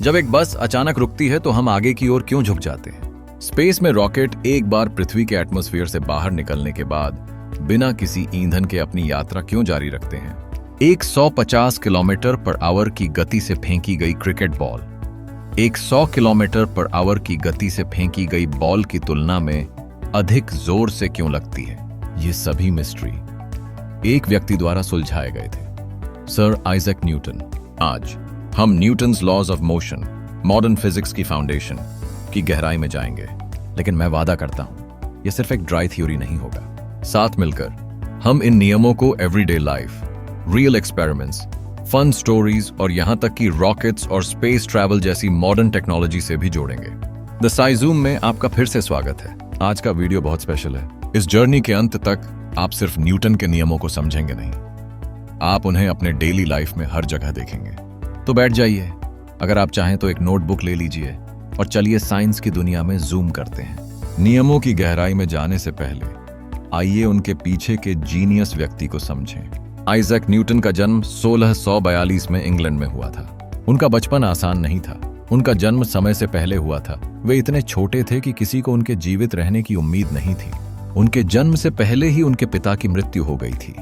जब एक बस अचानक रुकती है तो हम आगे की ओर क्यों झुक जाते हैं? स्पेस में रॉकेट एक बार पृथ्वी के एटमॉस्फेयर से बाहर निकलने के बाद बिना किसी ईंधन के अपनी यात्रा क्यों जारी रखते हैं? एक 150 किलोमीटर पर आवर की गति से फेंकी गई क्रिकेट बॉल एक 100 किलोमीटर पर आवर की गति से फेंकी गई बॉल की तुलना में अधिक जोर से क्यों लगती है? ये सभी मिस्ट्री एक व्यक्ति द्वारा सुलझाए गए थे, सर आइजैक न्यूटन। आज हम Newton's laws of motion, modern physics की फाउंडेशन की गहराई में जाएंगे, लेकिन मैं वादा करता हूं यह सिर्फ एक ड्राई थ्योरी नहीं होगा। साथ मिलकर हम इन नियमों को everyday life, real experiments, fun stories और यहां तक कि रॉकेट्स और स्पेस ट्रैवल जैसी मॉडर्न टेक्नोलॉजी से भी जोड़ेंगे। द साइजूम में आपका फिर से स्वागत है। आज का वीडियो बहुत स्पेशल है। इस जर्नी के अंत तक आप सिर्फ न्यूटन के नियमों को समझेंगे नहीं, आप उन्हें अपने डेली लाइफ में हर जगह देखेंगे। तो बैठ जाइए, अगर आप चाहें तो एक नोटबुक ले लीजिए और चलिए साइंस की दुनिया में जूम करते हैं। नियमों की गहराई में जाने से पहले आइए उनके पीछे के जीनियस व्यक्ति को समझें। आइजैक न्यूटन का जन्म 1642 में इंग्लैंड में हुआ था। उनका बचपन आसान नहीं था। उनका जन्म समय से पहले हुआ था। वे इतने छोटे थे कि किसी को उनके जीवित रहने की उम्मीद नहीं थी। उनके जन्म से पहले ही उनके पिता की मृत्यु हो गई थी।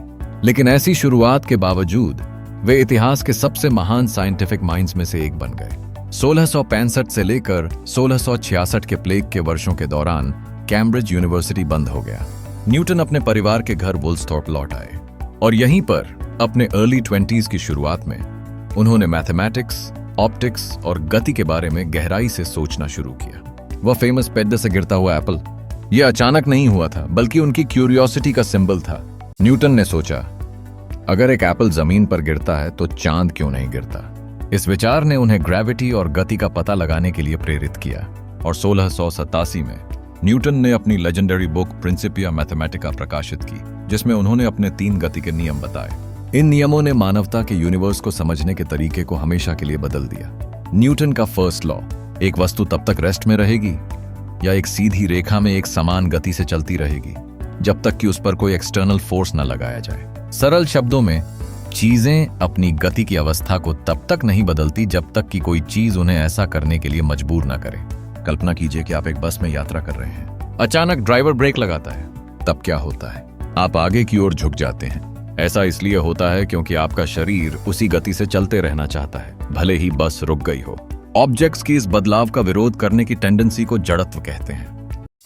लेकिन ऐसी शुरुआत के बावजूद वे इतिहास के सबसे महान साइंटिफिक माइंड्स में से एक बन गए। 1665 से लेकर 1666 के प्लेग के वर्षों के दौरान कैम्ब्रिज यूनिवर्सिटी बंद हो गया। न्यूटन अपने परिवार के घर वुल्सथॉर्प लौट आए और यहीं पर अपने अर्ली 20s की शुरुआत में उन्होंने मैथमेटिक्स, ऑप्टिक्स और गति के बारे में गहराई से सोचना शुरू किया। वह फेमस पेड्डे से गिरता हुआ एप्पल, यह अचानक नहीं हुआ था, बल्कि उनकी क्यूरियोसिटी का सिंबल था। न्यूटन ने सोचा, अगर एक एप्पल जमीन पर गिरता है तो चांद क्यों नहीं गिरता? इस विचार ने उन्हें ग्रेविटी और गति का पता लगाने के लिए प्रेरित किया और 1687 में न्यूटन ने अपनी लेजेंडरी बुक प्रिंसिपिया मैथमेटिका प्रकाशित की, जिसमें उन्होंने अपने 3 गति के नियम बताए। इन नियमों ने मानवता के यूनिवर्स को समझने के तरीके को हमेशा के लिए बदल दिया। न्यूटन का फर्स्ट लॉ, एक वस्तु तब तक रेस्ट में रहेगी या एक सीधी रेखा में एक समान गति से चलती रहेगी जब तक कि उस पर कोई एक्सटर्नल फोर्स न लगाया जाए। सरल शब्दों में, चीजें अपनी गति की अवस्था को तब तक नहीं बदलती जब तक कि कोई चीज उन्हें ऐसा करने के लिए मजबूर न करे। कल्पना कीजिए कि आप एक बस में यात्रा कर रहे हैं। अचानक ड्राइवर ब्रेक लगाता है, तब क्या होता है? आप आगे की ओर झुक जाते हैं। ऐसा इसलिए होता है क्योंकि आपका शरीर उसी गति से चलते रहना चाहता है, भले ही बस रुक गई हो। ऑब्जेक्ट्स की इस बदलाव का विरोध करने की टेंडेंसी को जड़त्व कहते हैं।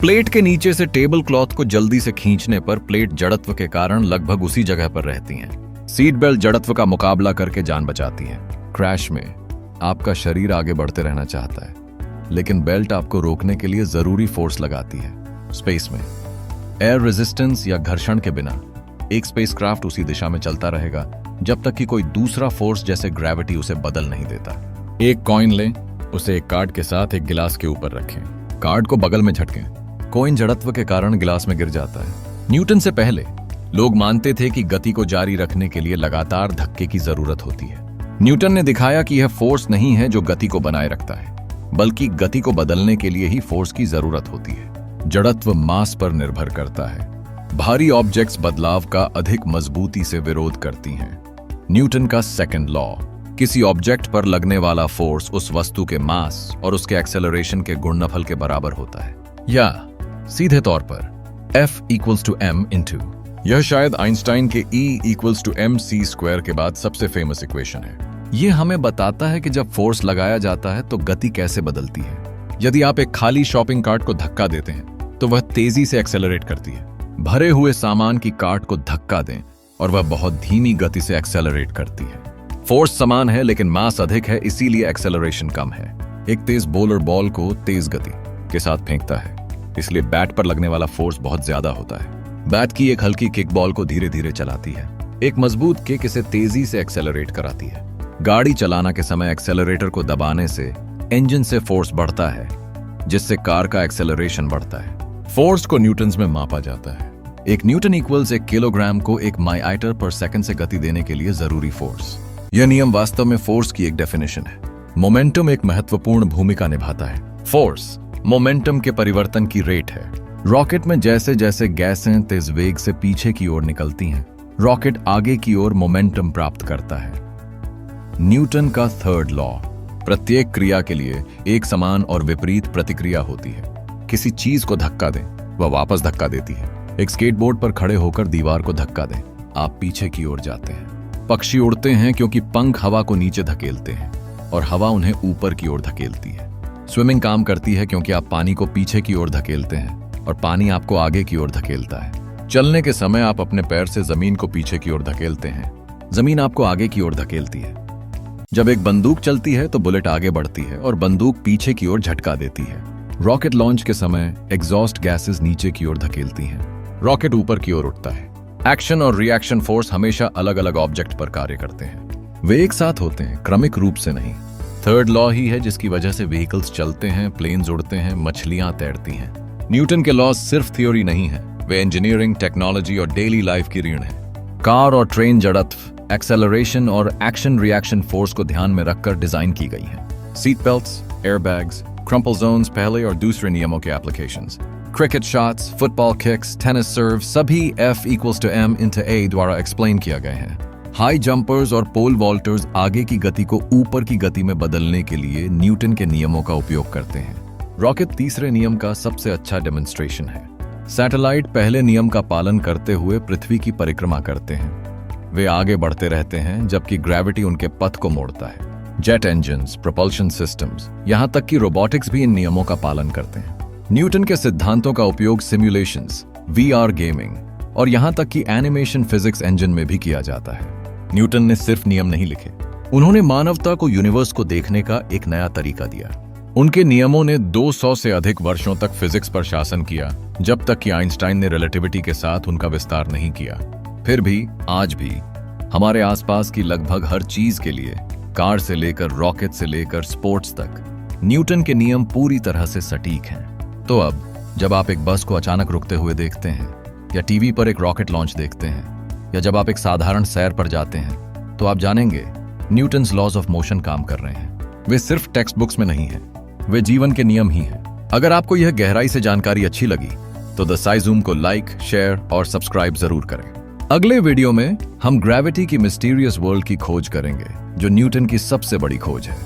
प्लेट के नीचे से टेबल क्लॉथ को जल्दी से खींचने पर प्लेट जड़त्व के कारण लगभग उसी जगह पर रहती हैं। सीट बेल्ट जड़त्व का मुकाबला करके जान बचाती है। क्रैश में आपका शरीर आगे बढ़ते रहना चाहता है, लेकिन बेल्ट आपको रोकने के लिए जरूरी फोर्स लगाती है। स्पेस में एयर रेजिस्टेंस या घर्षण के बिना एक स्पेसक्राफ्ट उसी दिशा में चलता रहेगा जब तक कि कोई दूसरा फोर्स जैसे ग्रेविटी उसे बदल नहीं देता। एक कॉइन लें, उसे एक कार्ड के साथ एक गिलास के ऊपर रखें, कार्ड को बगल में झटकें, कॉइन जड़त्व के कारण गिलास में गिर जाता है। न्यूटन से पहले लोग मानते थे कि गति को जारी रखने के लिए लगातार धक्के की जरूरत होती है। न्यूटन ने दिखाया कि यह फोर्स नहीं है जो गति को बनाए रखता है, बल्कि गति को बदलने के लिए ही फोर्स की जरूरत होती है। जड़त्व मास पर निर्भर करता है। भारी ऑब्जेक्ट्स बदलाव का अधिक मजबूती से विरोध करती हैं। न्यूटन का सेकंड लॉ, किसी ऑब्जेक्ट पर लगने वाला फोर्स उस वस्तु के मास और उसके एक्सेलरेशन के गुणनफल के बराबर होता है, या सीधे तौर पर F = m/। यह शायद आइंस्टाइन के E = mc² के बाद सबसे फेमस इक्वेशन है। यह हमें बताता है कि जब फोर्स लगाया जाता है तो गति कैसे बदलती है। यदि आप एक खाली शॉपिंग कार्ट को धक्का देते हैं तो वह तेजी से एक्सेलरेट करती है। भरे हुए सामान की कार्ट को धक्का दें और वह बहुत धीमी गति से एक्सेलरेट करती है। फोर्स समान है लेकिन मास अधिक है, इसीलिए एक्सेलरेशन कम है। एक तेज बॉलर बॉल को तेज गति के साथ फेंकता है, इसलिए बैट पर लगने वाला फोर्स बहुत ज्यादा होता है। बैट की एक हल्की किक बॉल को धीरे धीरे चलाती है। एक मजबूत किक इसे तेजी से एक्सेलरेट कराती है। गाड़ी चलाना के समय एक्सेलरेटर को दबाने से इंजन से फोर्स बढ़ता है, जिससे कार का एक्सेलरेशन बढ़ता है। फोर्स को न्यूटन्स में मापा जाता है। एक न्यूटन = 1 किलोग्राम को 1 मीटर/सेकंड से गति देने के लिए जरूरी फोर्स। यह नियम वास्तव में फोर्स की एक डेफिनेशन है। मोमेंटम एक महत्वपूर्ण भूमिका निभाता है। फोर्स मोमेंटम के परिवर्तन की रेट है। रॉकेट में जैसे जैसे गैसें तेज वेग से पीछे की ओर निकलती हैं, रॉकेट आगे की ओर मोमेंटम प्राप्त करता है। न्यूटन का थर्ड लॉ, प्रत्येक क्रिया के लिए एक समान और विपरीत प्रतिक्रिया होती है। किसी चीज को धक्का दें, वह वापस धक्का देती है। एक स्केटबोर्ड पर खड़े होकर दीवार को धक्का दें, आप पीछे की ओर जाते हैं। पक्षी उड़ते हैं क्योंकि पंख हवा को नीचे धकेलते हैं और हवा उन्हें ऊपर की ओर धकेलती है। स्विमिंग काम करती है क्योंकि आप पानी को पीछे की ओर धकेलते हैं और पानी आपको आगे की ओर धकेलता है। चलने के समय आप अपने पैर से जमीन को पीछे की ओर धकेलते हैं, जमीन आपको आगे की ओर धकेलती है। जब एक बंदूक चलती है तो बुलेट आगे बढ़ती है और बंदूक पीछे की ओर झटका देती है। रॉकेट लॉन्च के समय एग्जॉस्ट गैसेस नीचे की ओर धकेलती हैं। रॉकेट ऊपर की ओर उठता है। एक्शन और रिएक्शन फोर्स हमेशा अलग अलग ऑब्जेक्ट पर कार्य करते हैं। वे एक साथ होते हैं, क्रमिक रूप से नहीं। थर्ड लॉ ही है जिसकी वजह से व्हीकल्स चलते हैं, प्लेन्स उड़ते हैं, मछलियां तैरती हैं। न्यूटन के लॉज सिर्फ थ्योरी नहीं है, वे इंजीनियरिंग, टेक्नोलॉजी और डेली लाइफ की रीढ़ है। कार और ट्रेन जड़त्व, एक्सेलरेशन और एक्शन रिएक्शन फोर्स को ध्यान में रखकर डिजाइन की गई हैं। Seat belts, airbags, crumple zones पहले और दूसरे नियमों के applications. Cricket shots, football kicks, tennis serve सभी F=m/a द्वारा एक्सप्लेन किया गए हैं। हाई जंपर्स और पोल वॉल्टर्स आगे की गति को ऊपर की गति में बदलने के लिए न्यूटन के नियमों का उपयोग करते हैं। रॉकेट तीसरे नियम का सबसे अच्छा डेमोन्स्ट्रेशन है। सैटेलाइट पहले नियम का पालन करते हुए पृथ्वी की परिक्रमा करते हैं। वे आगे बढ़ते रहते हैं जबकि ग्रेविटी उनके पथ को मोड़ता है। जेट इंजन्स, प्रोपल्शन सिस्टम्स, यहां तक कि रोबोटिक्स भी इन नियमों का पालन करते हैं। न्यूटन के सिद्धांतों का उपयोग सिमुलेशंस, VR गेमिंग और यहां तक कि एनिमेशन फिजिक्स इंजन में भी किया जाता है। न्यूटन ने सिर्फ नियम नहीं लिखे, उन्होंने मानवता को यूनिवर्स को देखने का एक नया तरीका दिया। उनके नियमों ने 200 से अधिक वर्षों तक फिजिक्स पर शासन किया, जब तक कि आइंस्टाइन ने रिलेटिविटी के साथ उनका विस्तार नहीं किया। फिर भी आज भी हमारे आसपास की लगभग हर चीज के लिए, कार से लेकर रॉकेट से लेकर स्पोर्ट्स तक, न्यूटन के नियम पूरी तरह से सटीक हैं। तो अब जब आप एक बस को अचानक रुकते हुए देखते हैं, या टीवी पर एक रॉकेट लॉन्च देखते हैं, या जब आप एक साधारण सैर पर जाते हैं, तो आप जानेंगे न्यूटन्स लॉज ऑफ मोशन काम कर रहे हैं। वे सिर्फ टेक्स्ट बुक्स में नहीं हैं, वे जीवन के नियम ही हैं। अगर आपको यह गहराई से जानकारी अच्छी लगी तो द साइजूम को लाइक, शेयर और सब्सक्राइब जरूर करें। अगले वीडियो में हम ग्रेविटी की मिस्टीरियस वर्ल्ड की खोज करेंगे, जो न्यूटन की सबसे बड़ी खोज है।